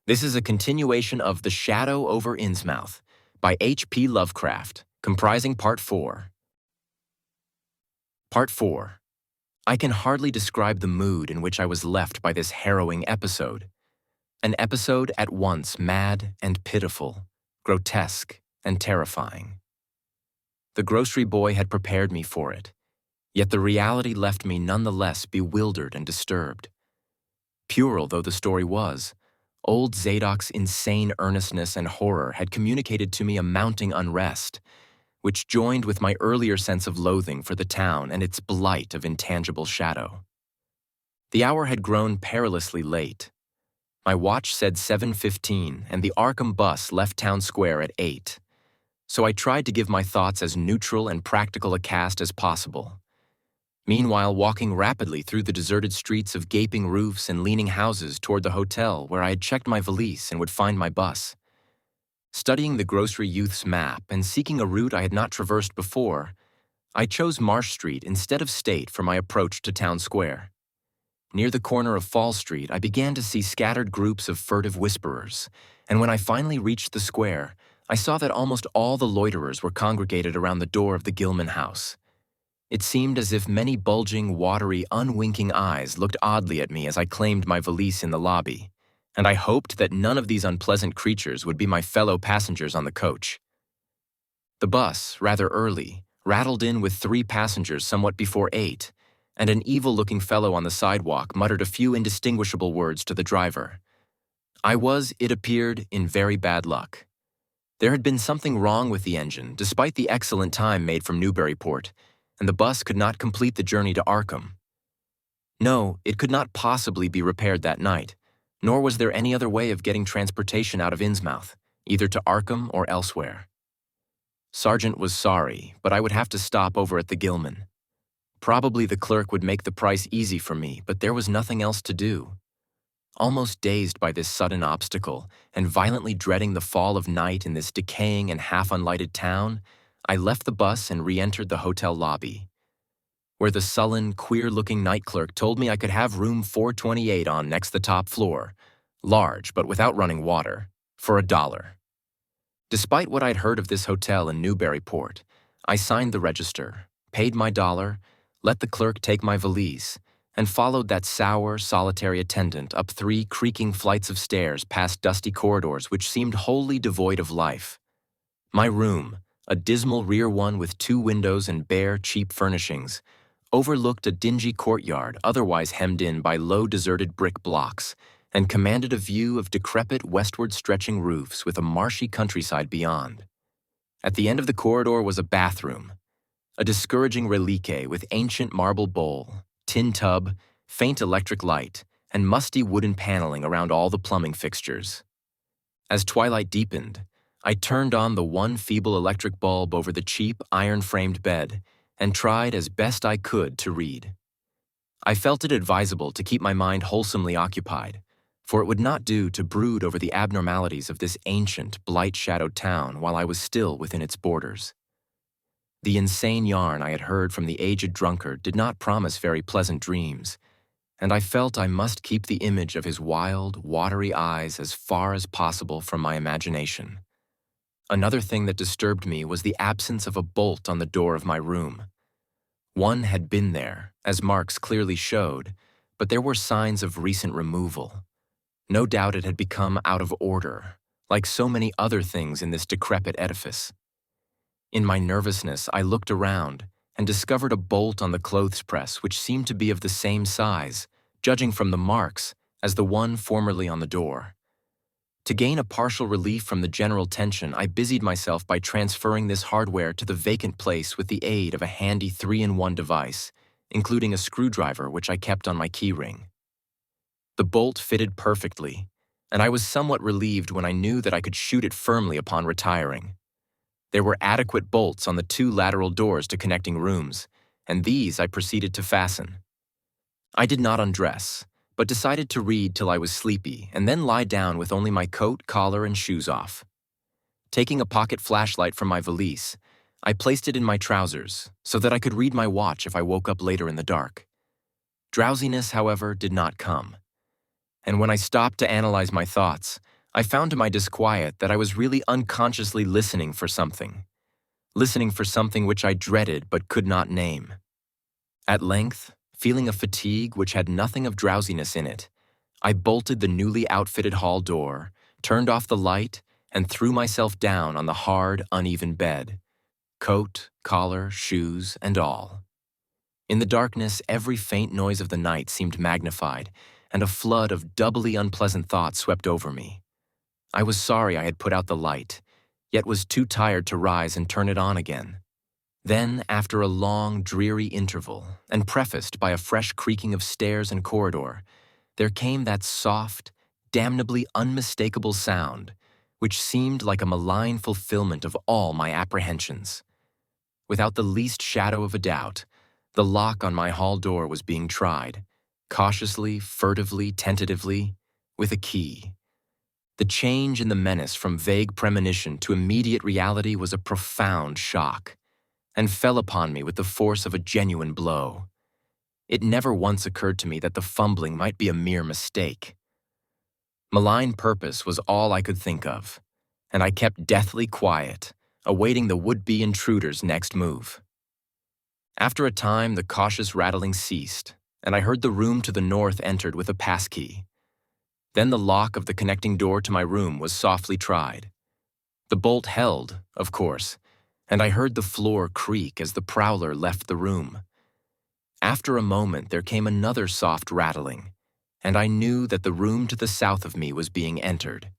This is a continuation of The Shadow over Innsmouth by H.P. Lovecraft, comprising Part 4. Part 4. I can hardly describe the mood in which I was left by this harrowing episode. An episode at once mad and pitiful, grotesque and terrifying. The grocery boy had prepared me for it, yet the reality left me nonetheless bewildered and disturbed. Puerile though the story was, old Zadok's insane earnestness and horror had communicated to me a mounting unrest, which joined with my earlier sense of loathing for the town and its blight of intangible shadow. The hour had grown perilously late. My watch said 7:15, and the Arkham bus left town square at 8. So I tried to give my thoughts as neutral and practical a cast as possible. Meanwhile, walking rapidly through the deserted streets of gaping roofs and leaning houses toward the hotel where I had checked my valise and would find my bus. Studying the grocery youth's map and seeking a route I had not traversed before, I chose Marsh Street instead of State for my approach to Town Square. Near the corner of Fall Street, I began to see scattered groups of furtive whisperers, and when I finally reached the square, I saw that almost all the loiterers were congregated around the door of the Gilman house. It seemed as if many bulging, watery, unwinking eyes looked oddly at me as I claimed my valise in the lobby, and I hoped that none of these unpleasant creatures would be my fellow passengers on the coach. The bus, rather early, rattled in with 3 passengers somewhat before 8, and an evil-looking fellow on the sidewalk muttered a few indistinguishable words to the driver. I was, it appeared, in very bad luck. There had been something wrong with the engine, despite the excellent time made from Newburyport, and the bus could not complete the journey to Arkham. No, it could not possibly be repaired that night, nor was there any other way of getting transportation out of Innsmouth, either to Arkham or elsewhere. Sergeant was sorry, but I would have to stop over at the Gilman. Probably the clerk would make the price easy for me, but there was nothing else to do. Almost dazed by this sudden obstacle, and violently dreading the fall of night in this decaying and half-unlighted town, I left the bus and re-entered the hotel lobby, where the sullen, queer-looking night clerk told me I could have room 428 on next the top floor, large but without running water, for $1. Despite what I'd heard of this hotel in Newburyport, I signed the register, paid my $1, let the clerk take my valise, and followed that sour, solitary attendant up 3 creaking flights of stairs past dusty corridors which seemed wholly devoid of life. My room, a dismal rear one with 2 windows and bare, cheap furnishings, overlooked a dingy courtyard otherwise hemmed in by low, deserted brick blocks, and commanded a view of decrepit, westward-stretching roofs with a marshy countryside beyond. At the end of the corridor was a bathroom, a discouraging relique with ancient marble bowl, tin tub, faint electric light, and musty wooden paneling around all the plumbing fixtures. As twilight deepened, I turned on the one feeble electric bulb over the cheap, iron-framed bed and tried as best I could to read. I felt it advisable to keep my mind wholesomely occupied, for it would not do to brood over the abnormalities of this ancient, blight-shadowed town while I was still within its borders. The insane yarn I had heard from the aged drunkard did not promise very pleasant dreams, and I felt I must keep the image of his wild, watery eyes as far as possible from my imagination. Another thing that disturbed me was the absence of a bolt on the door of my room. One had been there, as marks clearly showed, but there were signs of recent removal. No doubt it had become out of order, like so many other things in this decrepit edifice. In my nervousness, I looked around and discovered a bolt on the clothes press which seemed to be of the same size, judging from the marks, as the one formerly on the door. To gain a partial relief from the general tension, I busied myself by transferring this hardware to the vacant place with the aid of a handy 3-in-1 device, including a screwdriver which I kept on my keyring. The bolt fitted perfectly, and I was somewhat relieved when I knew that I could shoot it firmly upon retiring. There were adequate bolts on the 2 lateral doors to connecting rooms, and these I proceeded to fasten. I did not undress, but decided to read till I was sleepy and then lie down with only my coat, collar, and shoes off. Taking a pocket flashlight from my valise, I placed it in my trousers so that I could read my watch if I woke up later in the dark. Drowsiness, however, did not come. And when I stopped to analyze my thoughts, I found to my disquiet that I was really unconsciously listening for something which I dreaded but could not name. At length, feeling a fatigue which had nothing of drowsiness in it, I bolted the newly outfitted hall door, turned off the light, and threw myself down on the hard, uneven bed, coat, collar, shoes, and all. In the darkness, every faint noise of the night seemed magnified, and a flood of doubly unpleasant thoughts swept over me. I was sorry I had put out the light, yet was too tired to rise and turn it on again. Then, after a long, dreary interval, and prefaced by a fresh creaking of stairs and corridor, there came that soft, damnably unmistakable sound, which seemed like a malign fulfillment of all my apprehensions. Without the least shadow of a doubt, the lock on my hall door was being tried, cautiously, furtively, tentatively, with a key. The change in the menace from vague premonition to immediate reality was a profound shock, and fell upon me with the force of a genuine blow. It never once occurred to me that the fumbling might be a mere mistake. Malign purpose was all I could think of, and I kept deathly quiet, awaiting the would-be intruder's next move. After a time, the cautious rattling ceased, and I heard the room to the north entered with a passkey. Then the lock of the connecting door to my room was softly tried. The bolt held, of course, and I heard the floor creak as the prowler left the room. After a moment, there came another soft rattling, and I knew that the room to the south of me was being entered.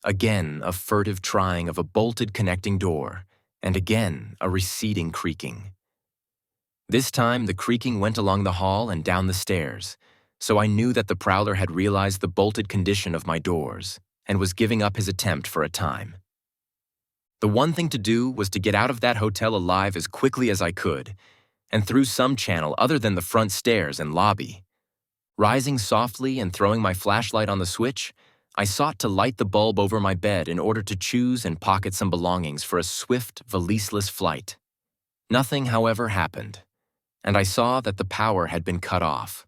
Again, a furtive trying of a bolted connecting door, and again, a receding creaking. This time, the creaking went along the hall and down the stairs, so I knew that the prowler had realized the bolted condition of my doors and was giving up his attempt for a time. The one thing to do was to get out of that hotel alive as quickly as I could, and through some channel other than the front stairs and lobby. Rising softly and throwing my flashlight on the switch, I sought to light the bulb over my bed in order to choose and pocket some belongings for a swift, valiseless flight. Nothing, however, happened, and I saw that the power had been cut off.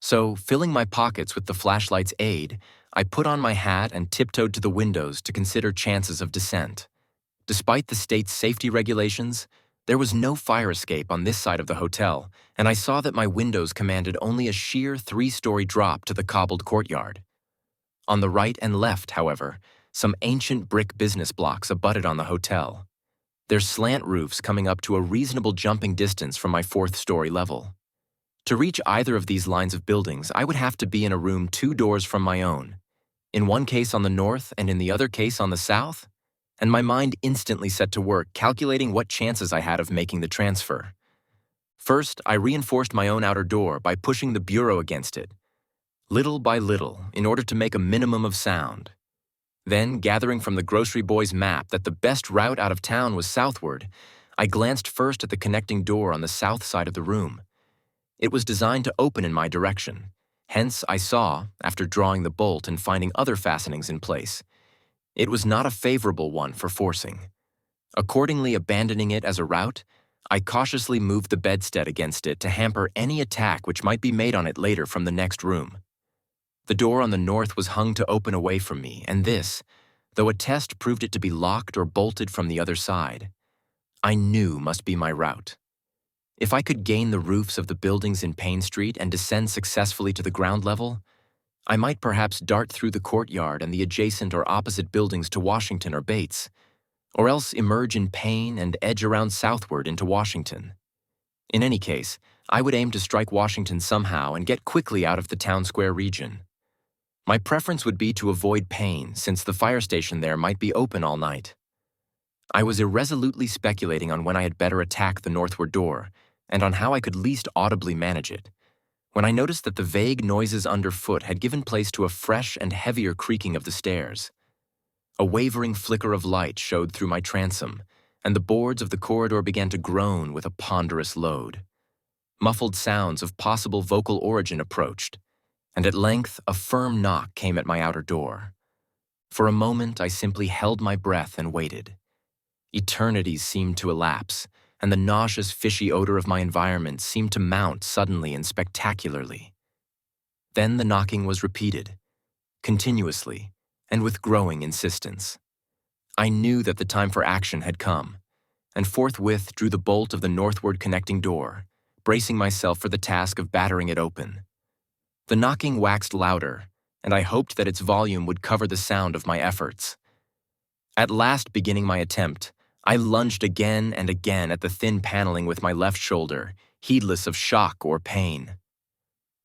So, filling my pockets with the flashlight's aid, I put on my hat and tiptoed to the windows to consider chances of descent. Despite the state's safety regulations, there was no fire escape on this side of the hotel, and I saw that my windows commanded only a sheer 3-story drop to the cobbled courtyard. On the right and left, however, some ancient brick business blocks abutted on the hotel, their slant roofs coming up to a reasonable jumping distance from my 4th-story level. To reach either of these lines of buildings, I would have to be in a room 2 doors from my own, in one case on the north and in the other case on the south, and my mind instantly set to work calculating what chances I had of making the transfer. First, I reinforced my own outer door by pushing the bureau against it, little by little, in order to make a minimum of sound. Then, gathering from the grocery boy's map that the best route out of town was southward, I glanced first at the connecting door on the south side of the room. It was designed to open in my direction. Hence, I saw, after drawing the bolt and finding other fastenings in place, it was not a favorable one for forcing. Accordingly, abandoning it as a route, I cautiously moved the bedstead against it to hamper any attack which might be made on it later from the next room. The door on the north was hung to open away from me, and this, though a test proved it to be locked or bolted from the other side, I knew must be my route. If I could gain the roofs of the buildings in Payne Street and descend successfully to the ground level, I might perhaps dart through the courtyard and the adjacent or opposite buildings to Washington or Bates, or else emerge in Payne and edge around southward into Washington. In any case, I would aim to strike Washington somehow and get quickly out of the town square region. My preference would be to avoid Payne, since the fire station there might be open all night. I was irresolutely speculating on when I had better attack the northward door, and on how I could least audibly manage it, when I noticed that the vague noises underfoot had given place to a fresh and heavier creaking of the stairs. A wavering flicker of light showed through my transom, and the boards of the corridor began to groan with a ponderous load. Muffled sounds of possible vocal origin approached, and at length a firm knock came at my outer door. For a moment I simply held my breath and waited. Eternities seemed to elapse, and the nauseous, fishy odor of my environment seemed to mount suddenly and spectacularly. Then the knocking was repeated, continuously, and with growing insistence. I knew that the time for action had come, and forthwith drew the bolt of the northward connecting door, bracing myself for the task of battering it open. The knocking waxed louder, and I hoped that its volume would cover the sound of my efforts. At last beginning my attempt, I lunged again and again at the thin paneling with my left shoulder, heedless of shock or pain.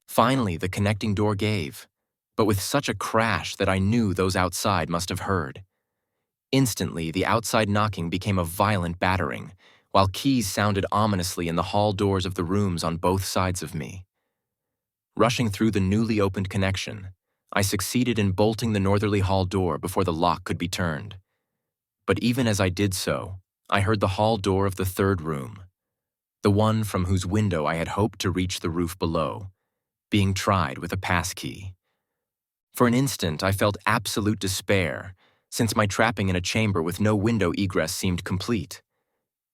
Finally, the connecting door gave, but with such a crash that I knew those outside must have heard. Instantly, the outside knocking became a violent battering, while keys sounded ominously in the hall doors of the rooms on both sides of me. Rushing through the newly opened connection, I succeeded in bolting the northerly hall door before the lock could be turned. But even as I did so, I heard the hall door of the third room, the one from whose window I had hoped to reach the roof below, being tried with a passkey. For an instant, I felt absolute despair, since my trapping in a chamber with no window egress seemed complete.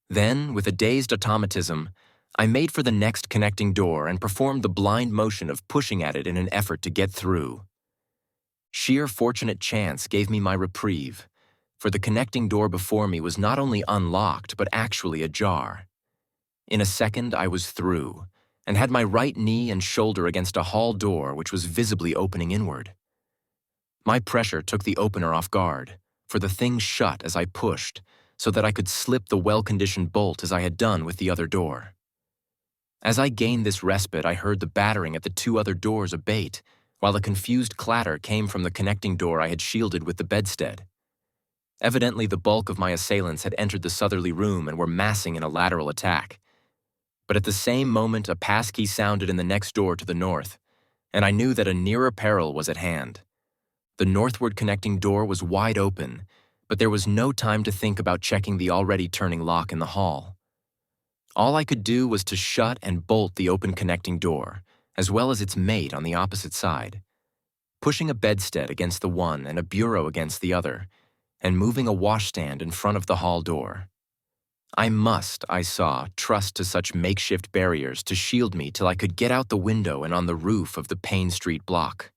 Then, with a dazed automatism, I made for the next connecting door and performed the blind motion of pushing at it in an effort to get through. Sheer fortunate chance gave me my reprieve, for the connecting door before me was not only unlocked but actually ajar. In a second, I was through, and had my right knee and shoulder against a hall door which was visibly opening inward. My pressure took the opener off guard, for the thing shut as I pushed, so that I could slip the well-conditioned bolt as I had done with the other door. As I gained this respite, I heard the battering at the two other doors abate, while a confused clatter came from the connecting door I had shielded with the bedstead. Evidently, the bulk of my assailants had entered the southerly room and were massing in a lateral attack. But at the same moment, a passkey sounded in the next door to the north, and I knew that a nearer peril was at hand. The northward connecting door was wide open, but there was no time to think about checking the already turning lock in the hall. All I could do was to shut and bolt the open connecting door, as well as its mate on the opposite side, pushing a bedstead against the one and a bureau against the other, and moving a washstand in front of the hall door. I must, I saw, trust to such makeshift barriers to shield me till I could get out the window and on the roof of the Payne Street block.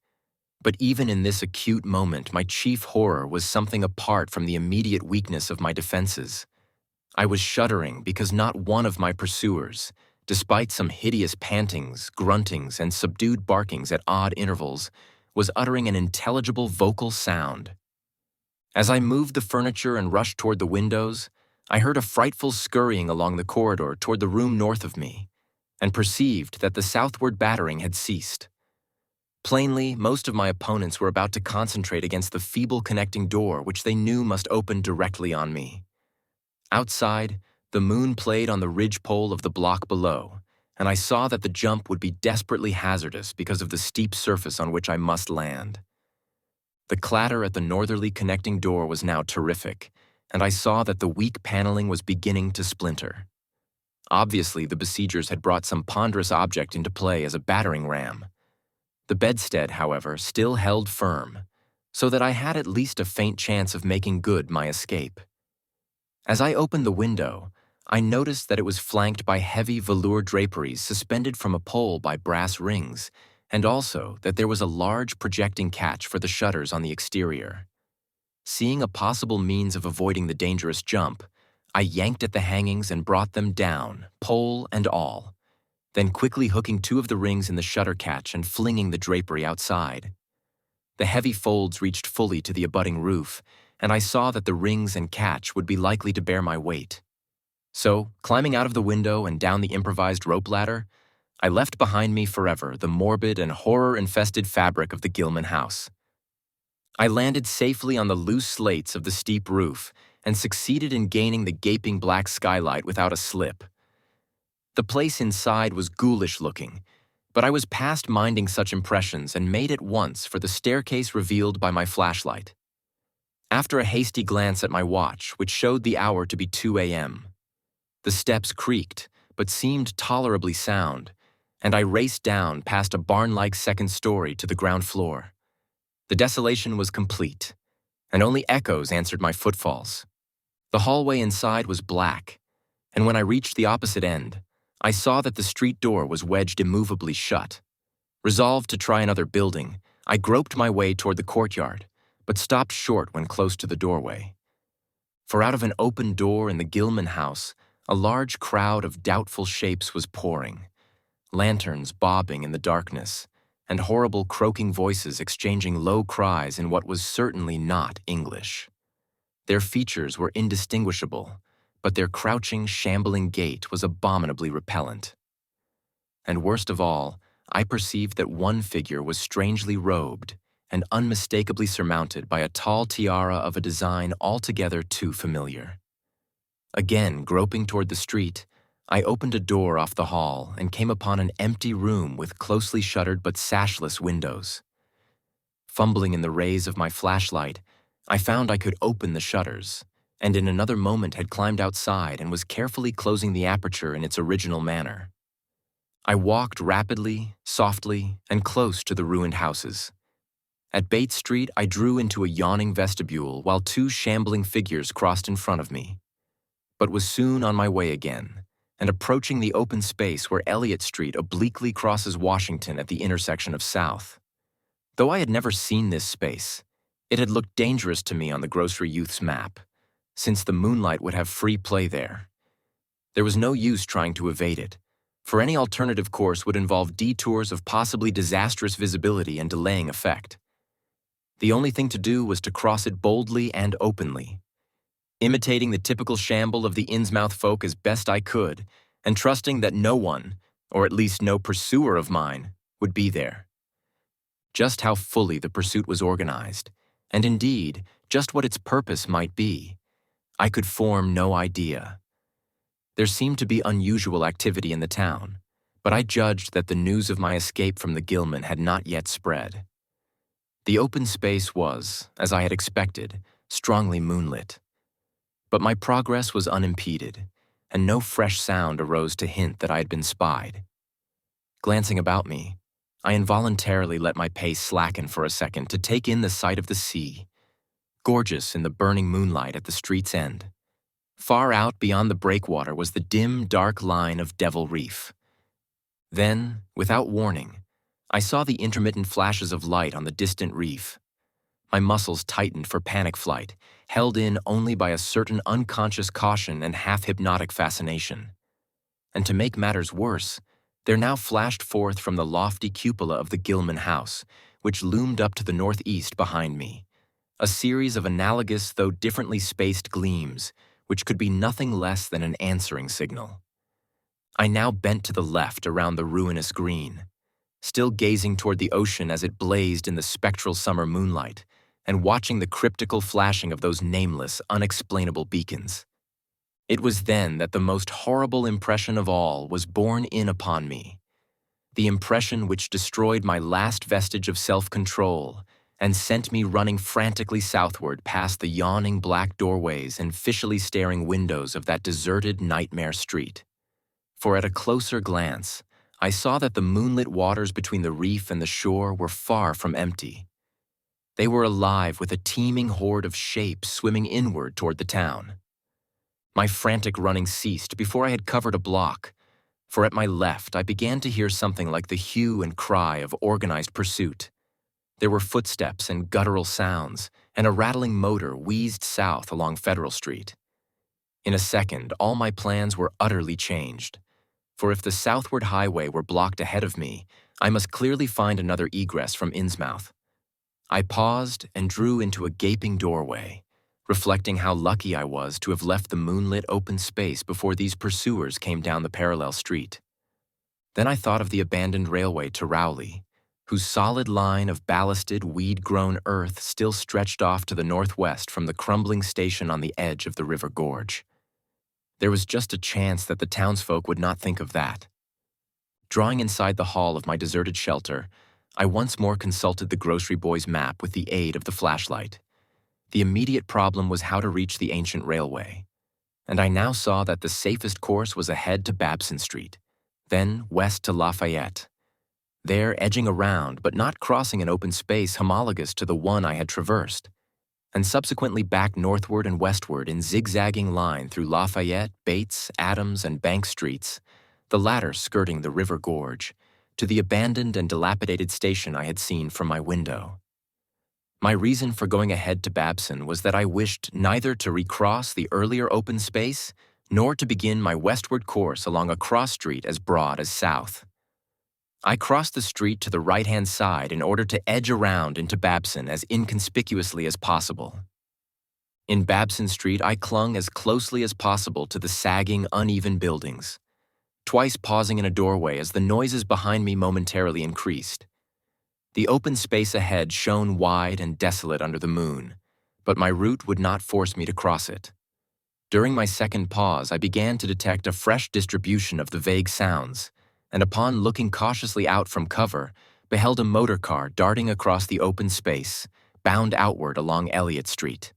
But even in this acute moment, my chief horror was something apart from the immediate weakness of my defenses. I was shuddering because not one of my pursuers, despite some hideous pantings, gruntings, and subdued barkings at odd intervals, was uttering an intelligible vocal sound. As I moved the furniture and rushed toward the windows, I heard a frightful scurrying along the corridor toward the room north of me, and perceived that the southward battering had ceased. Plainly, most of my opponents were about to concentrate against the feeble connecting door which they knew must open directly on me. Outside, the moon played on the ridgepole of the block below, and I saw that the jump would be desperately hazardous because of the steep surface on which I must land. The clatter at the northerly connecting door was now terrific, and I saw that the weak paneling was beginning to splinter. Obviously, the besiegers had brought some ponderous object into play as a battering ram. The bedstead, however, still held firm, so that I had at least a faint chance of making good my escape. As I opened the window, I noticed that it was flanked by heavy velour draperies suspended from a pole by brass rings, and also that there was a large projecting catch for the shutters on the exterior. Seeing a possible means of avoiding the dangerous jump, I yanked at the hangings and brought them down, pole and all, then quickly hooking two of the rings in the shutter catch and flinging the drapery outside. The heavy folds reached fully to the abutting roof, and I saw that the rings and catch would be likely to bear my weight. So, climbing out of the window and down the improvised rope ladder, I left behind me forever the morbid and horror-infested fabric of the Gilman house. I landed safely on the loose slates of the steep roof and succeeded in gaining the gaping black skylight without a slip. The place inside was ghoulish-looking, but I was past minding such impressions and made at once for the staircase revealed by my flashlight. After a hasty glance at my watch, which showed the hour to be 2 a.m., the steps creaked, but seemed tolerably sound, and I raced down past a barn-like second story to the ground floor. The desolation was complete, and only echoes answered my footfalls. The hallway inside was black, and when I reached the opposite end, I saw that the street door was wedged immovably shut. Resolved to try another building, I groped my way toward the courtyard, but stopped short when close to the doorway. For out of an open door in the Gilman house, a large crowd of doubtful shapes was pouring, lanterns bobbing in the darkness, and horrible croaking voices exchanging low cries in what was certainly not English. Their features were indistinguishable, but their crouching, shambling gait was abominably repellent. And worst of all, I perceived that one figure was strangely robed and unmistakably surmounted by a tall tiara of a design altogether too familiar. Again, groping toward the street, I opened a door off the hall and came upon an empty room with closely shuttered but sashless windows. Fumbling in the rays of my flashlight, I found I could open the shutters, and in another moment had climbed outside and was carefully closing the aperture in its original manner. I walked rapidly, softly, and close to the ruined houses. At Bates Street, I drew into a yawning vestibule while two shambling figures crossed in front of me, but was soon on my way again, and approaching the open space where Elliott Street obliquely crosses Washington at the intersection of South. Though I had never seen this space, it had looked dangerous to me on the grocery youth's map, since the moonlight would have free play there. There was no use trying to evade it, for any alternative course would involve detours of possibly disastrous visibility and delaying effect. The only thing to do was to cross it boldly and openly, imitating the typical shamble of the Innsmouth folk as best I could, and trusting that no one, or at least no pursuer of mine, would be there. Just how fully the pursuit was organized, and indeed, just what its purpose might be, I could form no idea. There seemed to be unusual activity in the town, but I judged that the news of my escape from the Gilman had not yet spread. The open space was, as I had expected, strongly moonlit. But my progress was unimpeded, and no fresh sound arose to hint that I had been spied. Glancing about me, I involuntarily let my pace slacken for a second to take in the sight of the sea, gorgeous in the burning moonlight at the street's end. Far out beyond the breakwater was the dim, dark line of Devil Reef. Then, without warning, I saw the intermittent flashes of light on the distant reef. My muscles tightened for panic flight, held in only by a certain unconscious caution and half-hypnotic fascination. And to make matters worse, there now flashed forth from the lofty cupola of the Gilman house, which loomed up to the northeast behind me, a series of analogous though differently spaced gleams, which could be nothing less than an answering signal. I now bent to the left around the ruinous green, still gazing toward the ocean as it blazed in the spectral summer moonlight, and watching the cryptical flashing of those nameless, unexplainable beacons. It was then that the most horrible impression of all was borne in upon me, the impression which destroyed my last vestige of self-control and sent me running frantically southward past the yawning black doorways and fishily staring windows of that deserted nightmare street. For at a closer glance, I saw that the moonlit waters between the reef and the shore were far from empty. They were alive with a teeming horde of shapes swimming inward toward the town. My frantic running ceased before I had covered a block, for at my left I began to hear something like the hue and cry of organized pursuit. There were footsteps and guttural sounds, and a rattling motor wheezed south along Federal Street. In a second, all my plans were utterly changed, for if the southward highway were blocked ahead of me, I must clearly find another egress from Innsmouth. I paused and drew into a gaping doorway, reflecting how lucky I was to have left the moonlit open space before these pursuers came down the parallel street. Then I thought of the abandoned railway to Rowley, whose solid line of ballasted, weed-grown earth still stretched off to the northwest from the crumbling station on the edge of the river gorge. There was just a chance that the townsfolk would not think of that. Drawing inside the hall of my deserted shelter, I once more consulted the grocery boy's map with the aid of the flashlight. The immediate problem was how to reach the ancient railway, and I now saw that the safest course was ahead to Babson Street, then west to Lafayette. There, edging around but not crossing an open space homologous to the one I had traversed, and subsequently back northward and westward in zigzagging line through Lafayette, Bates, Adams, and Bank Streets, the latter skirting the river gorge, to the abandoned and dilapidated station I had seen from my window. My reason for going ahead to Babson was that I wished neither to recross the earlier open space nor to begin my westward course along a cross street as broad as south. I crossed the street to the right-hand side in order to edge around into Babson as inconspicuously as possible. In Babson Street, I clung as closely as possible to the sagging, uneven buildings, twice pausing in a doorway as the noises behind me momentarily increased. The open space ahead shone wide and desolate under the moon, but my route would not force me to cross it. During my second pause, I began to detect a fresh distribution of the vague sounds, and upon looking cautiously out from cover, beheld a motor car darting across the open space, bound outward along Elliott Street.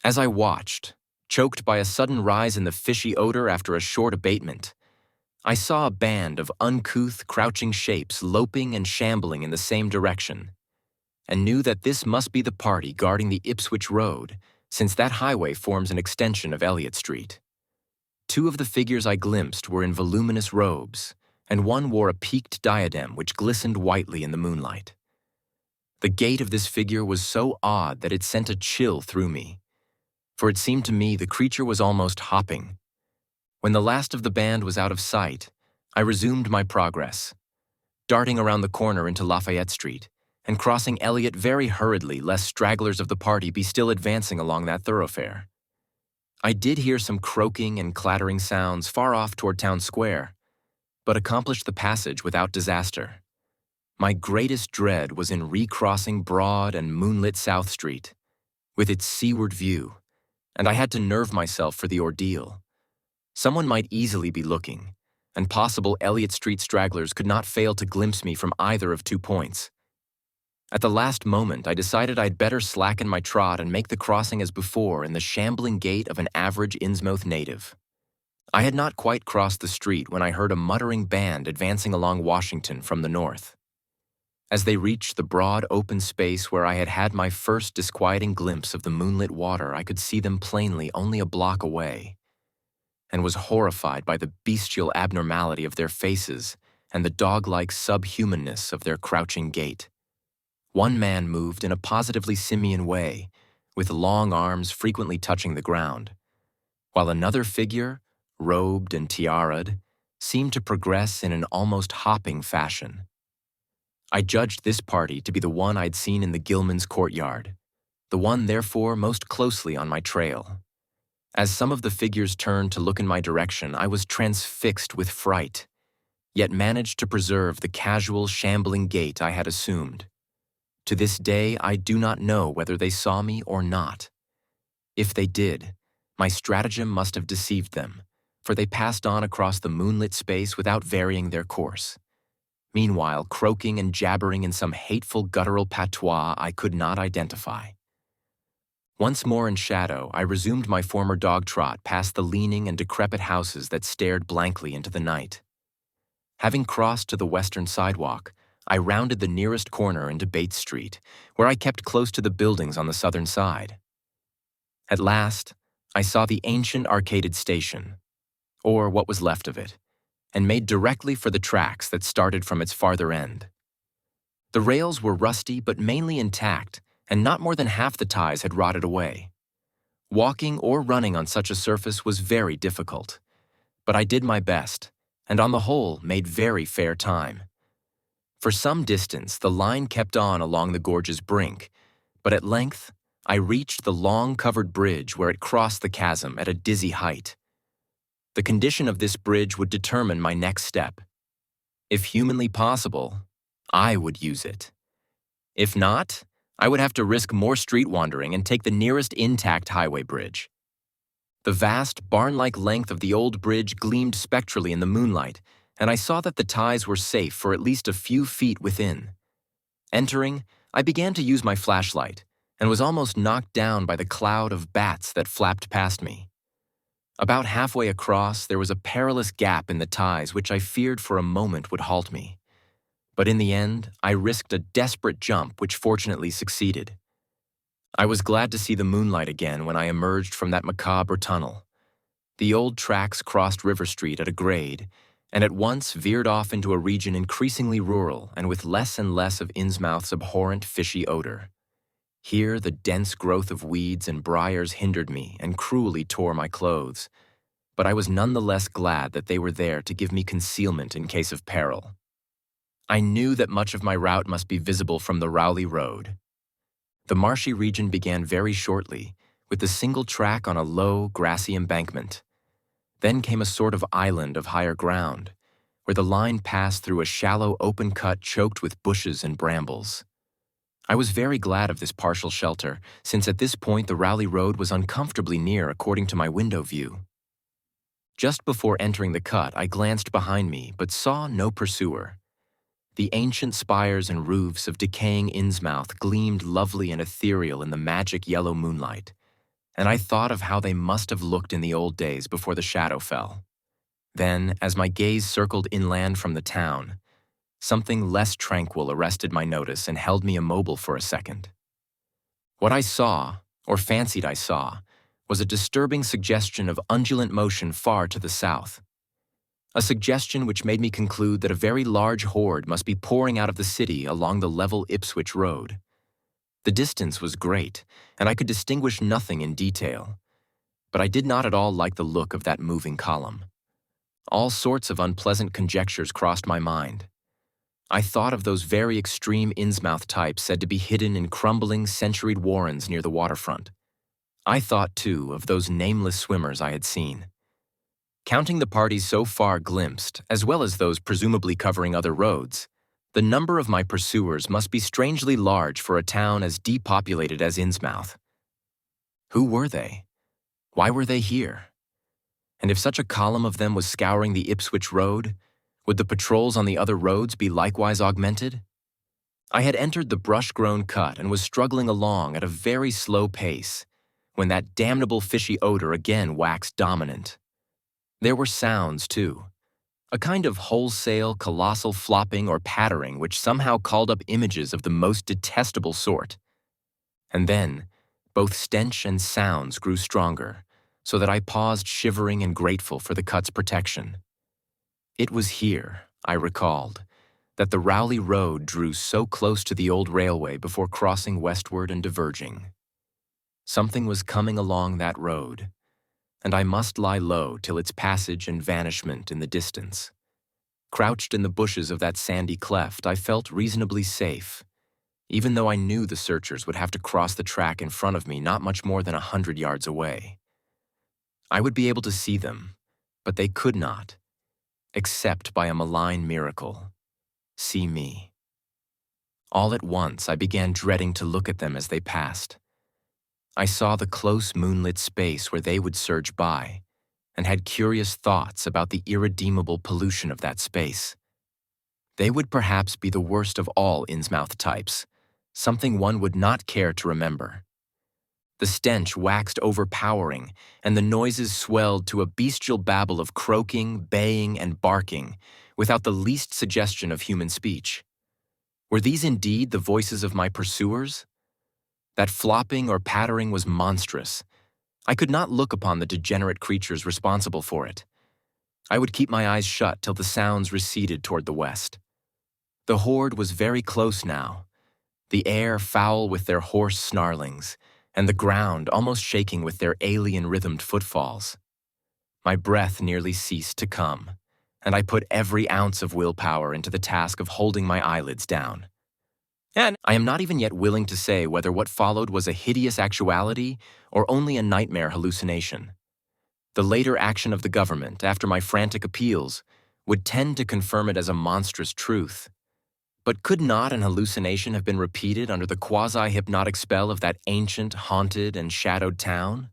As I watched, choked by a sudden rise in the fishy odor after a short abatement, I saw a band of uncouth, crouching shapes loping and shambling in the same direction, and knew that this must be the party guarding the Ipswich Road, since that highway forms an extension of Elliott Street. Two of the figures I glimpsed were in voluminous robes, and one wore a peaked diadem which glistened whitely in the moonlight. The gait of this figure was so odd that it sent a chill through me, for it seemed to me the creature was almost hopping. When the last of the band was out of sight, I resumed my progress, darting around the corner into Lafayette Street and crossing Elliott very hurriedly lest stragglers of the party be still advancing along that thoroughfare. I did hear some croaking and clattering sounds far off toward Town Square, but accomplished the passage without disaster. My greatest dread was in recrossing broad and moonlit South Street, with its seaward view, and I had to nerve myself for the ordeal. Someone might easily be looking, and possible Elliott Street stragglers could not fail to glimpse me from either of 2 points. At the last moment, I decided I'd better slacken my trot and make the crossing as before in the shambling gait of an average Innsmouth native. I had not quite crossed the street when I heard a muttering band advancing along Washington from the north. As they reached the broad open space where I had had my first disquieting glimpse of the moonlit water, I could see them plainly only a block away, and was horrified by the bestial abnormality of their faces and the dog-like subhumanness of their crouching gait. One man moved in a positively simian way, with long arms frequently touching the ground, while another figure, robed and tiara'd, seemed to progress in an almost hopping fashion. I judged this party to be the one I'd seen in the Gilman's courtyard, the one therefore most closely on my trail. As some of the figures turned to look in my direction, I was transfixed with fright, yet managed to preserve the casual, shambling gait I had assumed. To this day, I do not know whether they saw me or not. If they did, my stratagem must have deceived them, for they passed on across the moonlit space without varying their course, meanwhile croaking and jabbering in some hateful guttural patois I could not identify. Once more in shadow, I resumed my former dog trot past the leaning and decrepit houses that stared blankly into the night. Having crossed to the western sidewalk, I rounded the nearest corner into Bates Street, where I kept close to the buildings on the southern side. At last, I saw the ancient arcaded station, or what was left of it, and made directly for the tracks that started from its farther end. The rails were rusty but mainly intact, and not more than half the ties had rotted away. Walking or running on such a surface was very difficult, but I did my best, and on the whole made very fair time. For some distance, the line kept on along the gorge's brink, but at length, I reached the long covered bridge where it crossed the chasm at a dizzy height. The condition of this bridge would determine my next step. If humanly possible, I would use it. If not, I would have to risk more street wandering and take the nearest intact highway bridge. The vast, barn-like length of the old bridge gleamed spectrally in the moonlight, and I saw that the ties were safe for at least a few feet within. Entering, I began to use my flashlight, and was almost knocked down by the cloud of bats that flapped past me. About halfway across, there was a perilous gap in the ties which I feared for a moment would halt me. But in the end, I risked a desperate jump which fortunately succeeded. I was glad to see the moonlight again when I emerged from that macabre tunnel. The old tracks crossed River Street at a grade, and at once veered off into a region increasingly rural and with less and less of Innsmouth's abhorrent fishy odor. Here, the dense growth of weeds and briars hindered me and cruelly tore my clothes, but I was nonetheless glad that they were there to give me concealment in case of peril. I knew that much of my route must be visible from the Rowley Road. The marshy region began very shortly, with a single track on a low, grassy embankment. Then came a sort of island of higher ground, where the line passed through a shallow open cut choked with bushes and brambles. I was very glad of this partial shelter, since at this point the Rowley Road was uncomfortably near according to my window view. Just before entering the cut, I glanced behind me, but saw no pursuer. The ancient spires and roofs of decaying Innsmouth gleamed lovely and ethereal in the magic yellow moonlight, and I thought of how they must have looked in the old days before the shadow fell. Then, as my gaze circled inland from the town, something less tranquil arrested my notice and held me immobile for a second. What I saw, or fancied I saw, was a disturbing suggestion of undulant motion far to the south. A suggestion which made me conclude that a very large horde must be pouring out of the city along the level Ipswich Road. The distance was great, and I could distinguish nothing in detail, but I did not at all like the look of that moving column. All sorts of unpleasant conjectures crossed my mind. I thought of those very extreme Innsmouth types said to be hidden in crumbling, centuried warrens near the waterfront. I thought, too, of those nameless swimmers I had seen. Counting the parties so far glimpsed, as well as those presumably covering other roads, the number of my pursuers must be strangely large for a town as depopulated as Innsmouth. Who were they? Why were they here? And if such a column of them was scouring the Ipswich Road, would the patrols on the other roads be likewise augmented? I had entered the brush-grown cut and was struggling along at a very slow pace when that damnable fishy odor again waxed dominant. There were sounds, too, a kind of wholesale, colossal flopping or pattering which somehow called up images of the most detestable sort. And then, both stench and sounds grew stronger, so that I paused shivering and grateful for the cut's protection. It was here, I recalled, that the Rowley Road drew so close to the old railway before crossing westward and diverging. Something was coming along that road, and I must lie low till its passage and vanishment in the distance. Crouched in the bushes of that sandy cleft, I felt reasonably safe, even though I knew the searchers would have to cross the track in front of me not much more than 100 yards away. I would be able to see them, but they could not, except by a malign miracle, see me. All at once, I began dreading to look at them as they passed. I saw the close moonlit space where they would surge by, and had curious thoughts about the irredeemable pollution of that space. They would perhaps be the worst of all Innsmouth types, something one would not care to remember. The stench waxed overpowering, and the noises swelled to a bestial babble of croaking, baying, and barking, without the least suggestion of human speech. Were these indeed the voices of my pursuers? That flopping or pattering was monstrous. I could not look upon the degenerate creatures responsible for it. I would keep my eyes shut till the sounds receded toward the west. The horde was very close now, the air foul with their hoarse snarlings, and the ground almost shaking with their alien-rhythmed footfalls. My breath nearly ceased to come, and I put every ounce of willpower into the task of holding my eyelids down. And I am not even yet willing to say whether what followed was a hideous actuality or only a nightmare hallucination. The later action of the government, after my frantic appeals, would tend to confirm it as a monstrous truth. But could not an hallucination have been repeated under the quasi-hypnotic spell of that ancient, haunted, and shadowed town?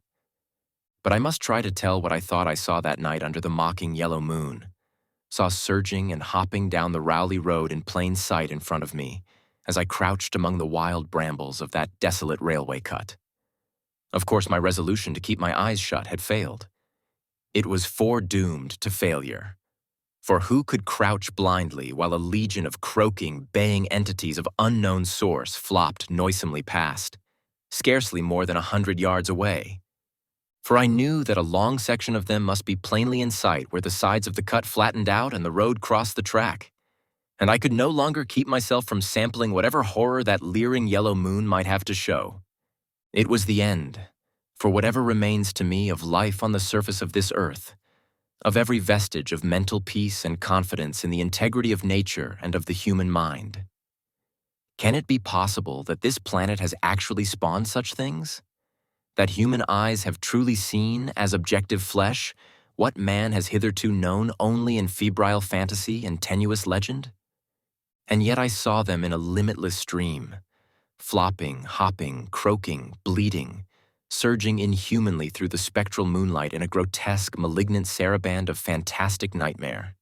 But I must try to tell what I thought I saw that night under the mocking yellow moon, saw surging and hopping down the Rowley Road in plain sight in front of me, as I crouched among the wild brambles of that desolate railway cut. Of course, my resolution to keep my eyes shut had failed. It was foredoomed to failure. For who could crouch blindly while a legion of croaking, baying entities of unknown source flopped noisomely past, scarcely more than 100 yards away? For I knew that a long section of them must be plainly in sight where the sides of the cut flattened out and the road crossed the track, and I could no longer keep myself from sampling whatever horror that leering yellow moon might have to show. It was the end, for whatever remains to me of life on the surface of this earth, of every vestige of mental peace and confidence in the integrity of nature and of the human mind. Can it be possible that this planet has actually spawned such things? That human eyes have truly seen, as objective flesh, what man has hitherto known only in febrile fantasy and tenuous legend? And yet I saw them in a limitless stream, flopping, hopping, croaking, bleating, surging inhumanly through the spectral moonlight in a grotesque, malignant saraband of fantastic nightmare.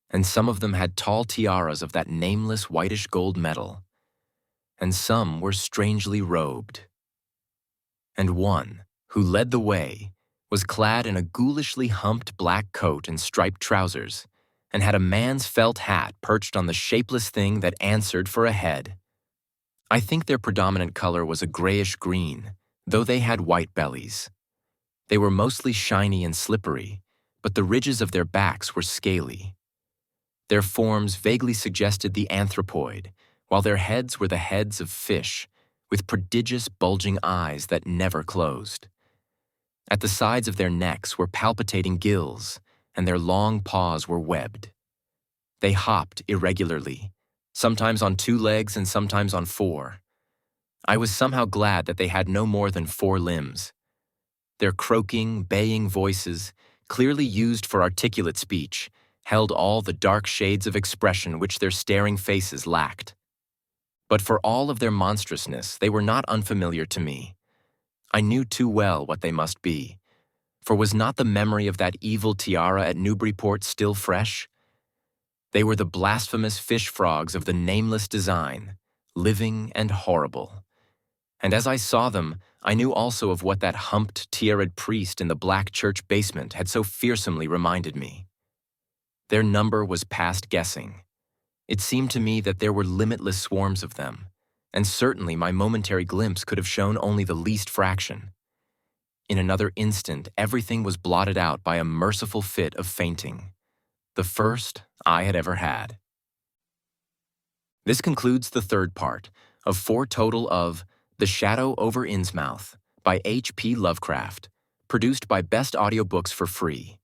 And some of them had tall tiaras of that nameless whitish gold metal, and some were strangely robed. And one, who led the way, was clad in a ghoulishly humped black coat and striped trousers, and had a man's felt hat perched on the shapeless thing that answered for a head. I think their predominant color was a grayish-green, though they had white bellies. They were mostly shiny and slippery, but the ridges of their backs were scaly. Their forms vaguely suggested the anthropoid, while their heads were the heads of fish, with prodigious bulging eyes that never closed. At the sides of their necks were palpitating gills, and their long paws were webbed. They hopped irregularly, sometimes on 2 legs and sometimes on 4. I was somehow glad that they had no more than 4 limbs. Their croaking, baying voices, clearly used for articulate speech, held all the dark shades of expression which their staring faces lacked. But for all of their monstrousness, they were not unfamiliar to me. I knew too well what they must be, for was not the memory of that evil tiara at Newburyport still fresh? They were the blasphemous fish frogs of the nameless design, living and horrible. And as I saw them, I knew also of what that humped, tiaraed priest in the black church basement had so fearsomely reminded me. Their number was past guessing. It seemed to me that there were limitless swarms of them, and certainly my momentary glimpse could have shown only the least fraction. In another instant, everything was blotted out by a merciful fit of fainting, the first I had ever had. This concludes the 3rd part of 4 total of The Shadow over Innsmouth by H.P. Lovecraft, produced by Best Audiobooks for free.